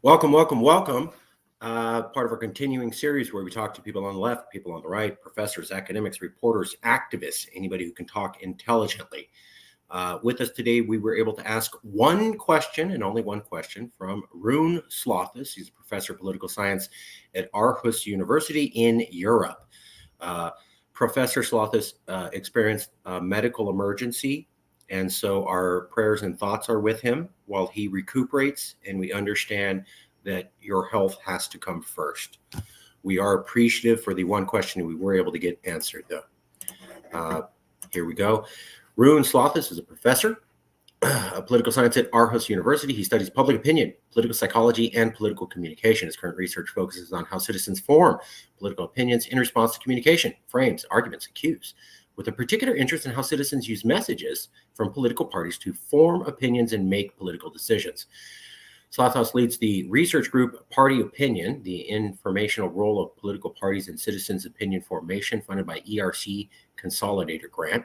Welcome, welcome, welcome. Part of our continuing series where we talk to people on the left, people on the right, professors, academics, reporters, activists, anybody who can talk intelligently. With us today, we were able to ask one question and only one question from Rune Slothuus. He's a professor of political science at Aarhus University in Europe. Professor Slothuus experienced a medical emergency, and so our prayers and thoughts are with him while he recuperates, and we understand that your health has to come first. We are appreciative for the one question we were able to get answered, though. Here we go. Rune Slothuus is a professor of political science at Aarhus University. He studies public opinion, political psychology, and political communication. His current research focuses on how citizens form political opinions in response to communication, frames, arguments, and cues, with a particular interest in how citizens use messages from political parties to form opinions and make political decisions. Slothuus leads the research group Party Opinion, the informational role of political parties in citizens' opinion formation, funded by ERC Consolidator Grant.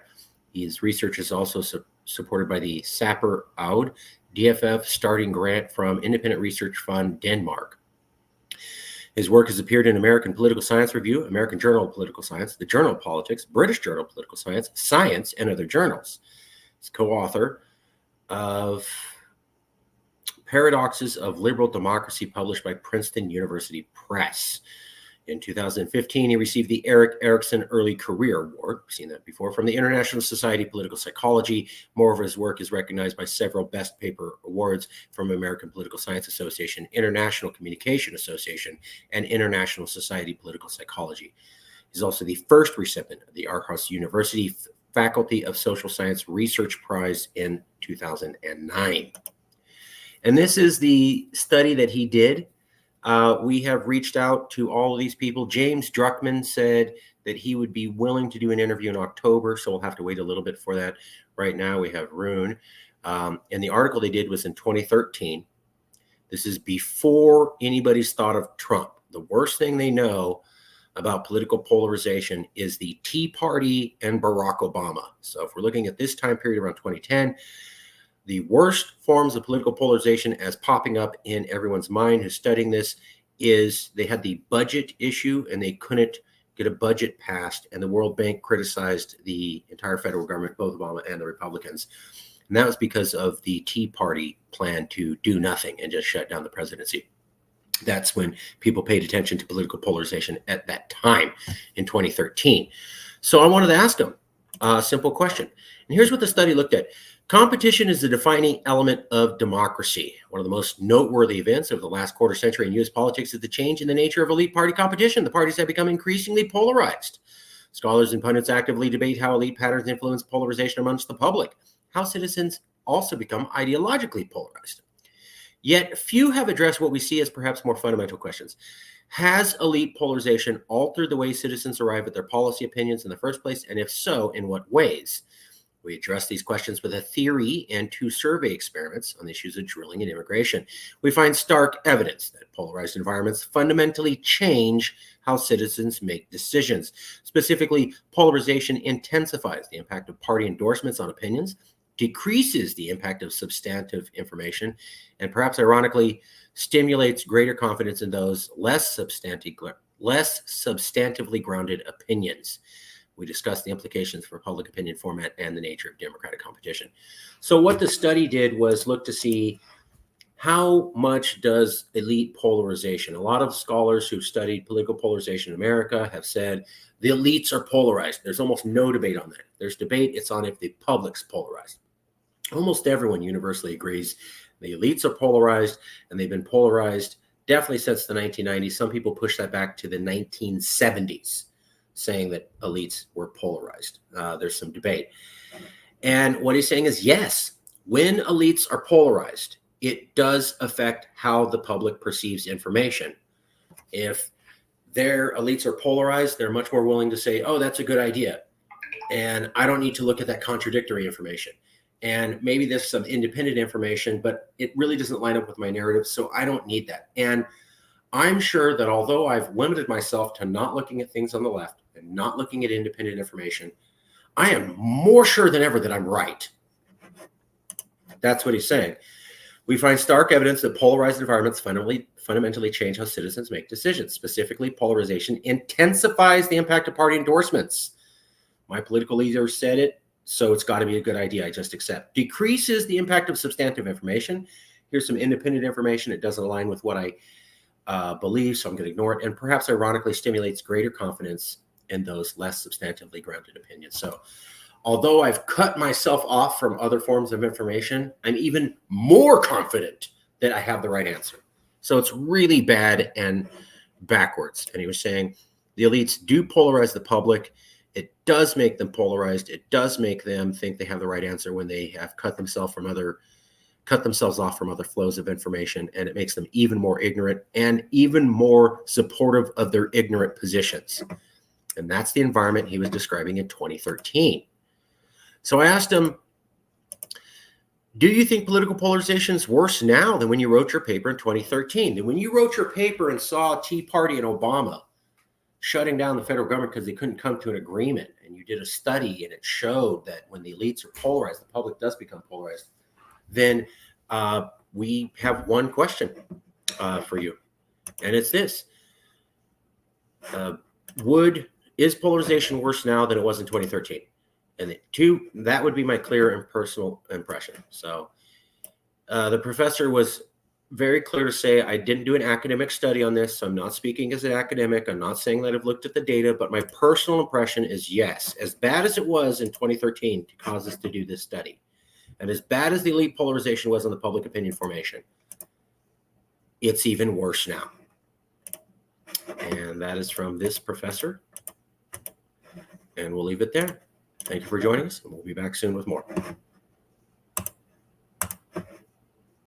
His research is also supported by the Sapper Aud DFF Starting Grant from Independent Research Fund Denmark. His work has appeared in American Political Science Review, American Journal of Political Science, the Journal of Politics, British Journal of Political Science, Science, and other journals. He's co-author of Paradoxes of Liberal Democracy, published by Princeton University Press. In 2015, he received the Erik Erikson Early Career Award, we've seen that before, from the International Society of Political Psychology. Moreover, his work is recognized by several Best Paper Awards from American Political Science Association, International Communication Association, and International Society of Political Psychology. He's also the first recipient of the Aarhus University Faculty of Social Science Research Prize in 2009. And this is the study that he did. We have reached out to all of these people. James Druckmann said that he would be willing to do an interview in October, so we'll have to wait a little bit for that. Right now we have Rune. And the article they did was in 2013. This is before anybody's thought of Trump. The worst thing they know about political polarization is the Tea Party and Barack Obama. So if we're looking at this time period around 2010, the worst forms of political polarization as popping up in everyone's mind who's studying this is they had the budget issue and they couldn't get a budget passed, and the World Bank criticized the entire federal government, both Obama and the Republicans. And that was because of the Tea Party plan to do nothing and just shut down the presidency. That's when people paid attention to political polarization at that time in 2013. So I wanted to ask them a simple question. And here's what the study looked at. Competition is the defining element of democracy. One of the most noteworthy events of the last quarter century in U.S. politics is the change in the nature of elite party competition. The parties have become increasingly polarized. Scholars and pundits actively debate how elite patterns influence polarization amongst the public, how citizens also become ideologically polarized. Yet few have addressed what we see as perhaps more fundamental questions. Has elite polarization altered the way citizens arrive at their policy opinions in the first place? And if so, in what ways? We address these questions with a theory and 2 survey experiments on the issues of drilling and immigration. We find stark evidence that polarized environments fundamentally change how citizens make decisions. Specifically, polarization intensifies the impact of party endorsements on opinions, decreases the impact of substantive information, and perhaps ironically, stimulates greater confidence in those less substantively grounded opinions. We discussed the implications for public opinion format and the nature of democratic competition. So what the study did was look to see how much does elite polarization. A lot of scholars who've studied political polarization in America have said the elites are polarized. There's almost no debate on that. There's debate, it's on if the public's polarized. Almost everyone universally agrees the elites are polarized, and they've been polarized definitely since the 1990s. Some people push that back to the 1970s. Saying that elites were polarized. There's some debate. And what he's saying is, yes, when elites are polarized, it does affect how the public perceives information. If their elites are polarized, they're much more willing to say, oh, that's a good idea. And I don't need to look at that contradictory information. And maybe there's some independent information, but it really doesn't line up with my narrative, so I don't need that. And I'm sure that although I've limited myself to not looking at things on the left and not looking at independent information, I am more sure than ever that I'm right. That's what he's saying. We find stark evidence that polarized environments fundamentally change how citizens make decisions. Specifically, polarization intensifies the impact of party endorsements. My political leader said it, so it's got to be a good idea. I just accept. Decreases the impact of substantive information. Here's some independent information. It doesn't align with what I believe, so I'm going to ignore it. And perhaps ironically stimulates greater confidence in those less substantively grounded opinions. So although I've cut myself off from other forms of information, I'm even more confident that I have the right answer. So it's really bad and backwards. And he was saying the elites do polarize the public. It does make them polarized. It does make them think they have the right answer when they have cut themselves off from other flows of information, and it makes them even more ignorant and even more supportive of their ignorant positions. And that's the environment he was describing in 2013. So I asked him, do you think political polarization is worse now than when you wrote your paper in 2013? Than when you wrote your paper and saw Tea Party and Obama shutting down the federal government because they couldn't come to an agreement, and you did a study and it showed that when the elites are polarized, the public does become polarized, then we have one question for you, and it's this. Is polarization worse now than it was in 2013? And that would be my clear and personal impression. So the professor was very clear to say, I didn't do an academic study on this, so I'm not speaking as an academic. I'm not saying that I've looked at the data, but my personal impression is yes, as bad as it was in 2013 to cause us to do this study, and as bad as the elite polarization was on the public opinion formation, it's even worse now. And that is from this professor. And we'll leave it there. Thank you for joining us, and we'll be back soon with more.